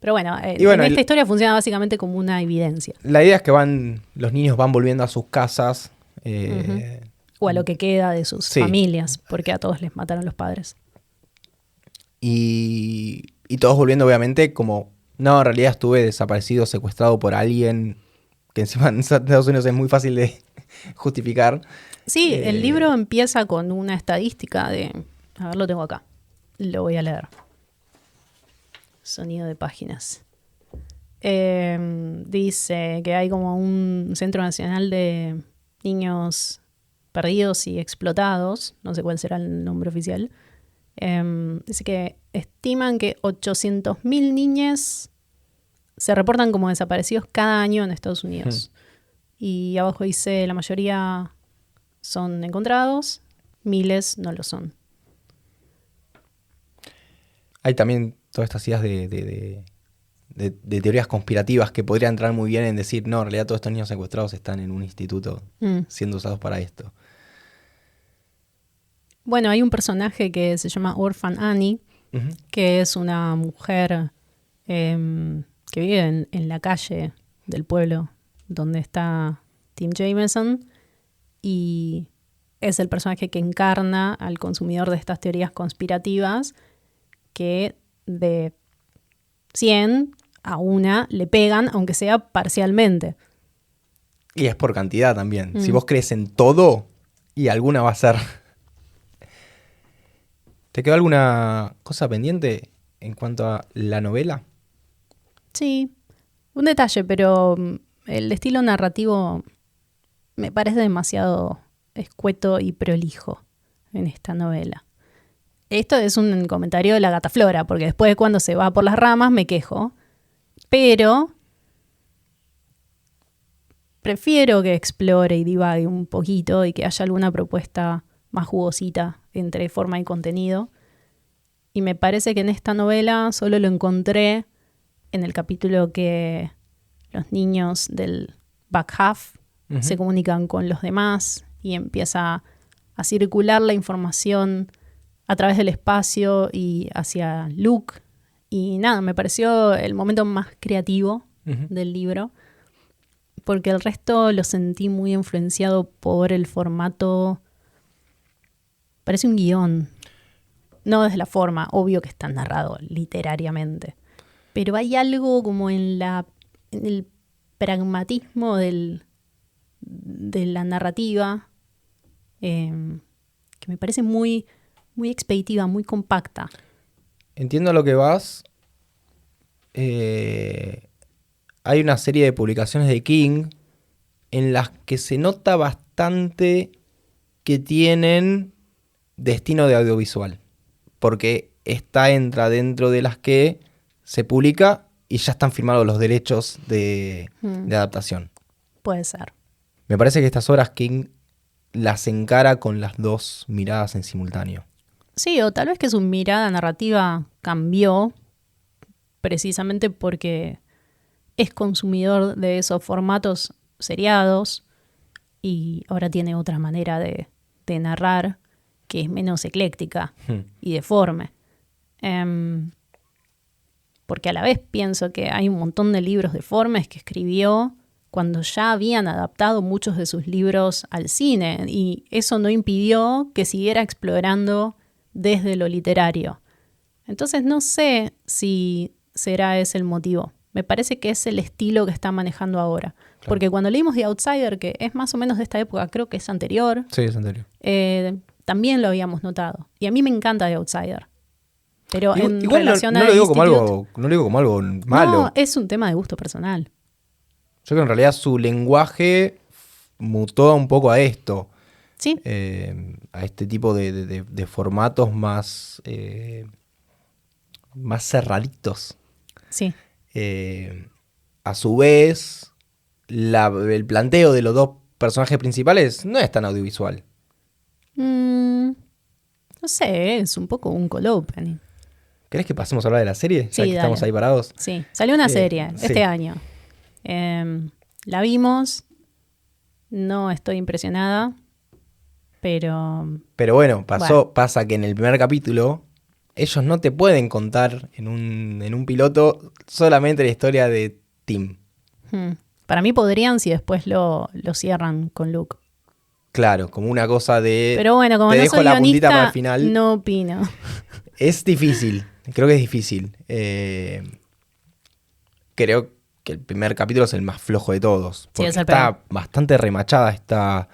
Pero bueno, en esta historia funciona básicamente como una evidencia. La idea es que los niños van volviendo a sus casas. O a lo que queda de sus familias, porque a todos les mataron los padres. Y todos volviendo obviamente como, no, en realidad estuve desaparecido, secuestrado por alguien, que encima en Estados Unidos es muy fácil de justificar. Sí, el libro empieza con una estadística de... A ver, lo tengo acá. Lo voy a leer. Sonido de páginas. Dice que hay como un Centro Nacional de Niños Perdidos y Explotados. No sé cuál será el nombre oficial. Dice que estiman que 800.000 niñas se reportan como desaparecidos cada año en Estados Unidos. Y abajo dice, la mayoría son encontrados, miles no lo son. Hay también todas estas ideas de teorías conspirativas que podrían entrar muy bien en decir, no, en realidad todos estos niños secuestrados están en un instituto siendo usados para esto. Bueno, hay un personaje que se llama Orphan Annie, que es una mujer que vive en la calle del pueblo donde está Tim Jameson, y es el personaje que encarna al consumidor de estas teorías conspirativas que de 100 a una le pegan, aunque sea parcialmente. Y es por cantidad también. Si vos crees en todo, y alguna va a ser. ¿Te quedó alguna cosa pendiente en cuanto a la novela? Sí, un detalle, pero el estilo narrativo me parece demasiado escueto y prolijo en esta novela. Esto es un comentario de la Gata Flora, porque después cuando se va por las ramas me quejo, pero prefiero que explore y divague un poquito y que haya alguna propuesta más jugosita entre forma y contenido. Y me parece que en esta novela solo lo encontré en el capítulo que los niños del back half se comunican con los demás y empieza a circular la información a través del espacio y hacia Luke. Y nada, me pareció el momento más creativo del libro, porque el resto lo sentí muy influenciado por el formato. Parece un guión. No desde la forma, obvio que está narrado literariamente. Pero hay algo como en el pragmatismo de la narrativa que me parece muy, muy expeditiva, muy compacta. Entiendo a lo que vas. Hay una serie de publicaciones de King en las que se nota bastante que tienen destino de audiovisual. Porque entra dentro de las que se publica y ya están firmados los derechos de adaptación. Puede ser. Me parece que estas obras King las encara con las dos miradas en simultáneo. Sí, o tal vez que su mirada narrativa cambió precisamente porque es consumidor de esos formatos seriados y ahora tiene otra manera de narrar que es menos ecléctica y deforme. Porque a la vez pienso que hay un montón de libros deformes que escribió cuando ya habían adaptado muchos de sus libros al cine, y eso no impidió que siguiera explorando desde lo literario. Entonces no sé si será ese el motivo. Me parece que es el estilo que está manejando ahora. Claro. Porque cuando leímos The Outsider, que es más o menos de esta época, creo que es anterior. Sí, es anterior. También lo habíamos notado. Y a mí me encanta The Outsider. Pero en igual relación no a lo digo como algo malo. No, es un tema de gusto personal. Yo creo que en realidad su lenguaje mutó un poco a esto. Sí. A este tipo de formatos más cerraditos. Sí. A su vez, el planteo de los dos personajes principales no es tan audiovisual. No sé, es un poco un cold opening. ¿Querés que pasemos a hablar de la serie? Sí, ya que estamos ahí parados. Sí, salió una serie este año. La vimos. No estoy impresionada. Pero bueno, pasa que en el primer capítulo ellos no te pueden contar en un piloto solamente la historia de Tim. Para mí podrían si después lo cierran con Luke. Claro, como una cosa de... Pero bueno, como te no dejo soy la guionista, puntita para el final. No opino. Es difícil, creo que es difícil. Creo que el primer capítulo es el más flojo de todos. Porque sí, está bastante remachada esta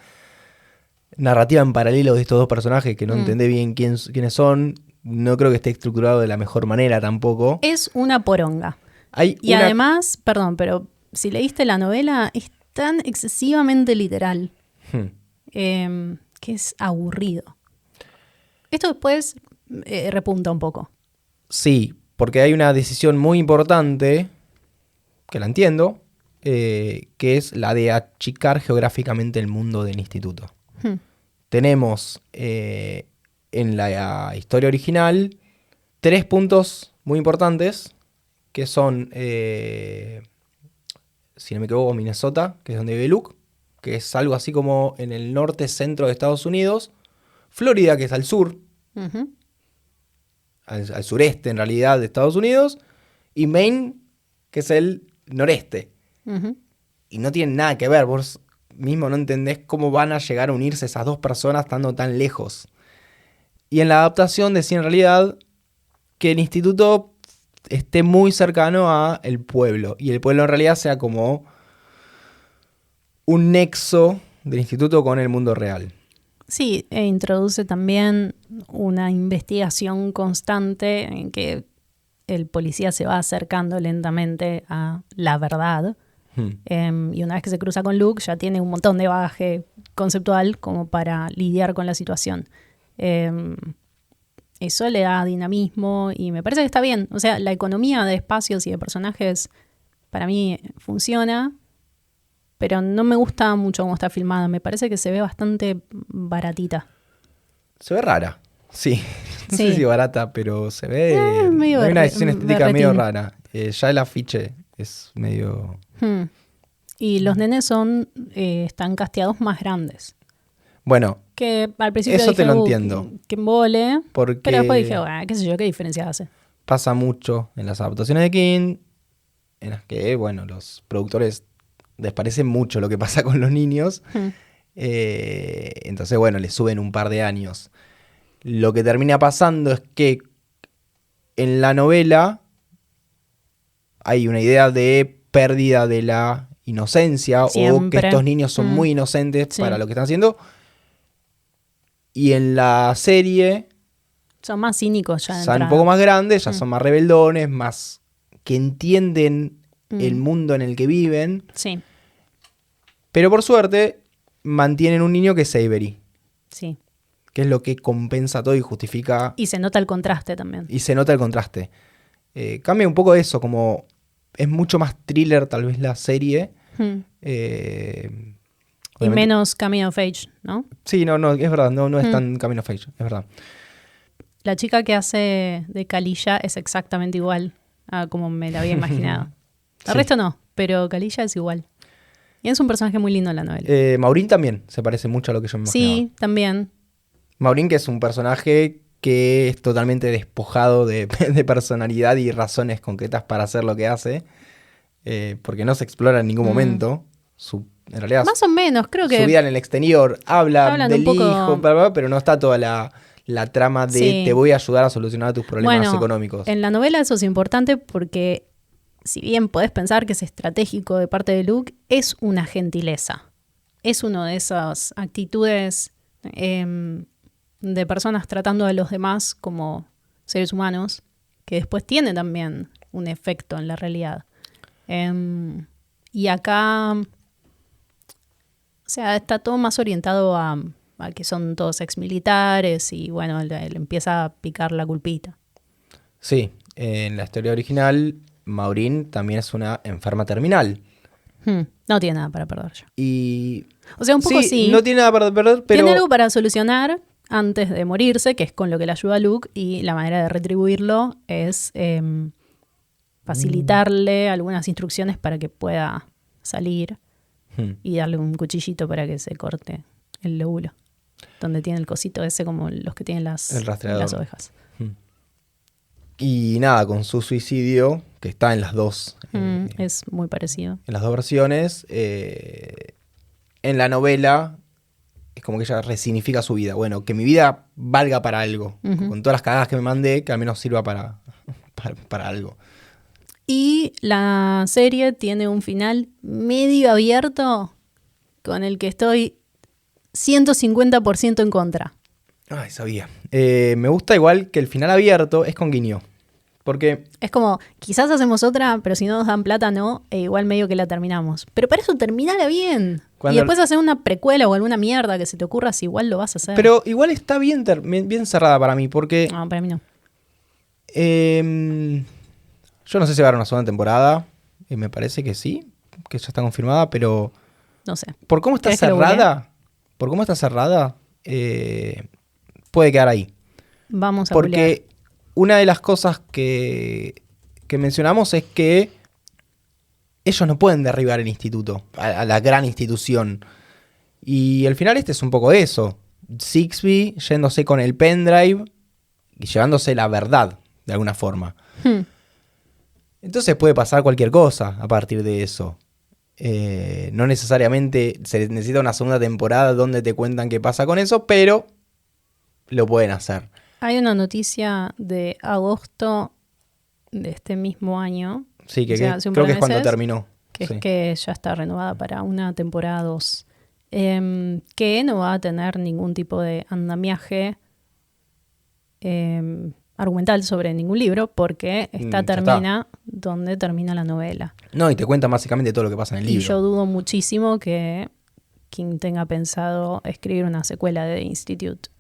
narrativa en paralelo de estos dos personajes que no entendé bien quiénes son. No creo que esté estructurado de la mejor manera tampoco. Es una poronga. Además, perdón, pero si leíste la novela, es tan excesivamente literal que es aburrido. Esto después repunta un poco. Sí, porque hay una decisión muy importante, que la entiendo, que es la de achicar geográficamente el mundo del instituto. Tenemos en la historia original 3 puntos muy importantes, que son, si no me equivoco, Minnesota, que es donde vive Luke, que es algo así como en el norte-centro de Estados Unidos, Florida, que es al sur, al sureste en realidad de Estados Unidos, y Maine, que es el noreste. Y no tienen nada que ver, vos mismo no entendés cómo van a llegar a unirse esas dos personas estando tan lejos. Y en la adaptación decía en realidad que el instituto esté muy cercano a el pueblo, y el pueblo en realidad sea como un nexo del instituto con el mundo real. Sí, e introduce también una investigación constante en que el policía se va acercando lentamente a la verdad. Y una vez que se cruza con Luke ya tiene un montón de bagaje conceptual como para lidiar con la situación. Eso le da dinamismo y me parece que está bien. O sea, la economía de espacios y de personajes para mí funciona, pero no me gusta mucho cómo está filmada. Me parece que se ve bastante baratita. Se ve rara, sí. No sé si barata, pero se ve... medio hay una decisión estética berretín. medio rara. Ya el afiche es medio... Y los nenes están casteados más grandes. Bueno, que al principio eso dije, te lo entiendo. Que embole. Porque pero después dije, bueno, qué sé yo, qué diferencia hace. Pasa mucho en las adaptaciones de King, en las que, bueno, los productores les parece mucho lo que pasa con los niños. Entonces, bueno, le suben un par de años. Lo que termina pasando es que en la novela hay una idea de pérdida de la inocencia o que estos niños son muy inocentes para lo que están haciendo. Y en la serie son más cínicos ya. Son un poco más grandes, ya son más rebeldones, más que entienden el mundo en el que viven. Sí. Pero por suerte mantienen un niño que es Avery. Sí. Que es lo que compensa todo y justifica. Y se nota el contraste también. Y se nota el contraste. Cambia un poco eso, como es mucho más thriller tal vez la serie. Y menos coming of age, ¿no? Sí, no, es verdad, no es tan coming of age, es verdad. La chica que hace de Kalilla es exactamente igual a como me la había imaginado. El resto no, pero Kalilla es igual. Y es un personaje muy lindo en la novela. Maureen también se parece mucho a lo que yo me imaginaba. Sí, también. Maureen, que es un personaje que es totalmente despojado de personalidad y razones concretas para hacer lo que hace, porque no se explora en ningún momento. En realidad, más o menos, creo que... Su vida en el exterior, hablan del poco... hijo, pero no está toda la trama de te voy a ayudar a solucionar tus problemas económicos. En la novela eso es importante porque si bien podés pensar que es estratégico de parte de Luke, es una gentileza. Es una de esas actitudes de personas tratando a los demás como seres humanos que después tiene también un efecto en la realidad. Y acá, o sea, está todo más orientado a que son todos exmilitares y bueno, le empieza a picar la culpita. Sí, en la historia original, Maureen también es una enferma terminal. No tiene nada para perder ya. O sea, un poco sí. No tiene nada para perder, pero... Tiene algo para solucionar antes de morirse, que es con lo que le ayuda a Luke, y la manera de retribuirlo es facilitarle algunas instrucciones para que pueda salir y darle un cuchillito para que se corte el lóbulo, donde tiene el cosito ese como los que tienen las ovejas. Y nada, con su suicidio, que está en las dos. Es muy parecido. En las dos versiones. En la novela es como que ella resignifica su vida. Bueno, que mi vida valga para algo. Con todas las cagadas que me mandé, que al menos sirva para algo. Y la serie tiene un final medio abierto con el que estoy 150% en contra. Ay, sabía. Me gusta igual que el final abierto es con guiño. Porque... es como, quizás hacemos otra, pero si no nos dan plata, no. E igual medio que la terminamos. Pero para eso terminala bien. Y después hacer una precuela o alguna mierda que se te ocurra, si igual lo vas a hacer. Pero igual está bien cerrada para mí, porque... No, para mí no. Yo no sé si va a haber una segunda temporada. Me parece que sí, que ya está confirmada, pero... no sé. Por cómo está cerrada... puede quedar ahí. Vamos a porque googlear. Una de las cosas que mencionamos es que ellos no pueden derribar el instituto, a la gran institución. Y al final es un poco eso. Sixby yéndose con el pendrive y llevándose la verdad, de alguna forma. Entonces puede pasar cualquier cosa a partir de eso. No necesariamente se necesita una segunda temporada donde te cuentan qué pasa con eso, pero lo pueden hacer. Hay una noticia de agosto de este mismo año. Sí, que creo que es cuando terminó. Que es que ya está renovada para una temporada 2. Que no va a tener ningún tipo de andamiaje argumental sobre ningún libro, porque termina donde termina la novela. No, y te cuenta básicamente todo lo que pasa en el libro. Y yo dudo muchísimo que King tenga pensado escribir una secuela de The Institute.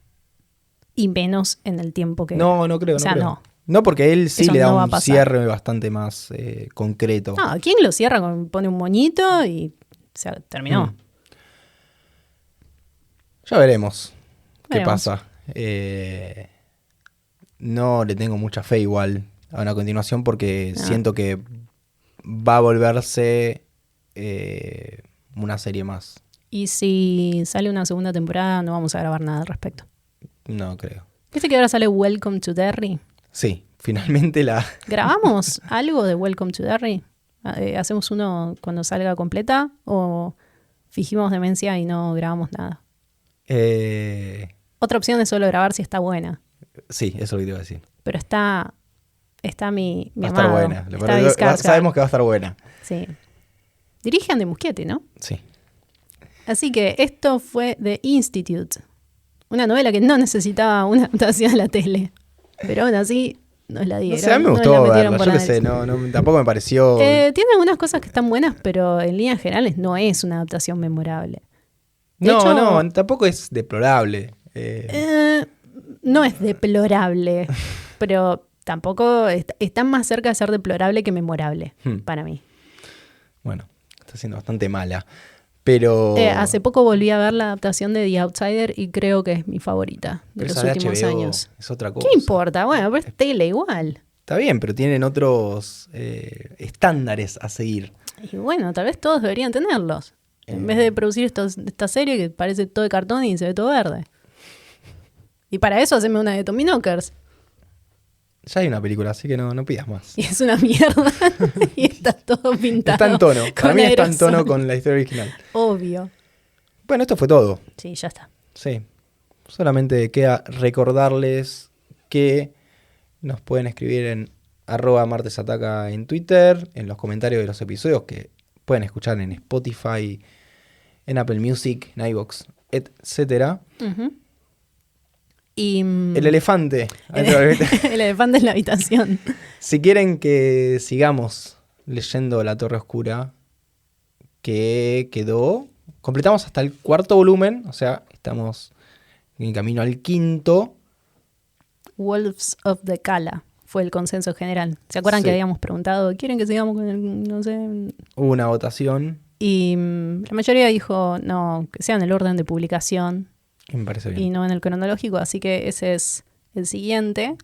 Y menos en el tiempo que... No creo, no creo. No, porque él sí le da un cierre bastante más concreto. No, ¿quién lo cierra? Pone un moñito y se terminó. Ya veremos qué pasa. No le tengo mucha fe igual a una continuación porque siento que va a volverse una serie más. Y si sale una segunda temporada no vamos a grabar nada al respecto. No creo. ¿Viste que ahora sale Welcome to Derry? Sí, finalmente ¿Grabamos algo de Welcome to Derry? ¿Hacemos uno cuando salga completa o fingimos demencia y no grabamos nada? Otra opción es solo grabar si está buena. Sí, eso es lo que te iba a decir. Pero está mi va a amado. estar buena. Sabemos que va a estar buena. Sí. Dirige Andy Muschietti, ¿no? Sí. Así que esto fue The Institute. Una novela que no necesitaba una adaptación a la tele. Pero aún así nos la dieron. No sé, a mí me gustó verla. Yo qué sé, tampoco me pareció... Tiene algunas cosas que están buenas, pero en líneas generales no es una adaptación memorable. De hecho, no, tampoco es deplorable. No es deplorable, pero tampoco está más cerca de ser deplorable que memorable, para mí. Bueno, está siendo bastante mala. Pero... hace poco volví a ver la adaptación de The Outsider y creo que es mi favorita de los últimos años. Es otra cosa. ¿Qué importa? Bueno, pero es tele igual. Está bien, pero tienen otros estándares a seguir. Y bueno, tal vez todos deberían tenerlos. En vez de producir esta serie que parece todo de cartón y se ve todo verde. Y para eso haceme una de Tommy Knockers. Ya hay una película, así que no pidas más. Y es una mierda. Y está todo pintado. Está en tono. Para mí aerosol. está en tono con la historia original. Obvio. Bueno, esto fue todo. Sí, ya está. Sí. Solamente queda recordarles que nos pueden escribir en @martesataca en Twitter, en los comentarios de los episodios que pueden escuchar en Spotify, en Apple Music, en iVoox, etc. Y, el elefante. El elefante en la habitación. Si quieren que sigamos leyendo La Torre Oscura, que quedó... Completamos hasta el 4º volumen, o sea, estamos en camino al 5º. Wolves of the Cala fue el consenso general. ¿Se acuerdan que habíamos preguntado, ¿quieren que sigamos con el, no sé? Hubo una votación. Y la mayoría dijo, no, que sea en el orden de publicación. Me parece bien. Y no en el cronológico, así que ese es el siguiente.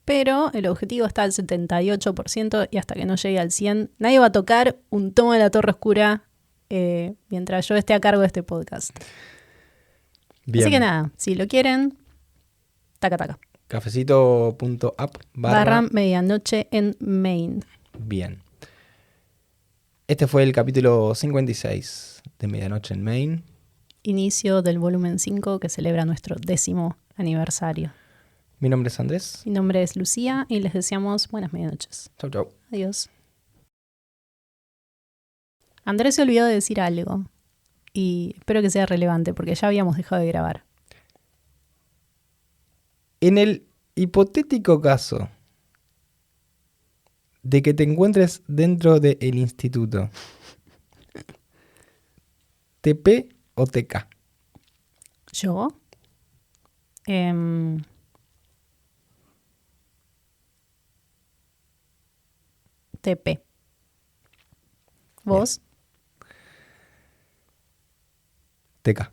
Pero el objetivo está al 78% y hasta que no llegue al 100%, nadie va a tocar un tomo de La Torre Oscura mientras yo esté a cargo de este podcast. Bien. Así que nada, si lo quieren, taca. Cafecito.app/medianoche en Maine. Bien. Este fue el capítulo 56 de Medianoche en Maine. Inicio del volumen 5 que celebra nuestro 10º aniversario. Mi nombre es Andrés. Mi nombre es Lucía y les deseamos buenas medianoches. Chau. Adiós. Andrés se olvidó de decir algo y espero que sea relevante porque ya habíamos dejado de grabar. En el hipotético caso de que te encuentres dentro del instituto, ¿TP o TK? ¿Yo? TP. ¿Vos? TK.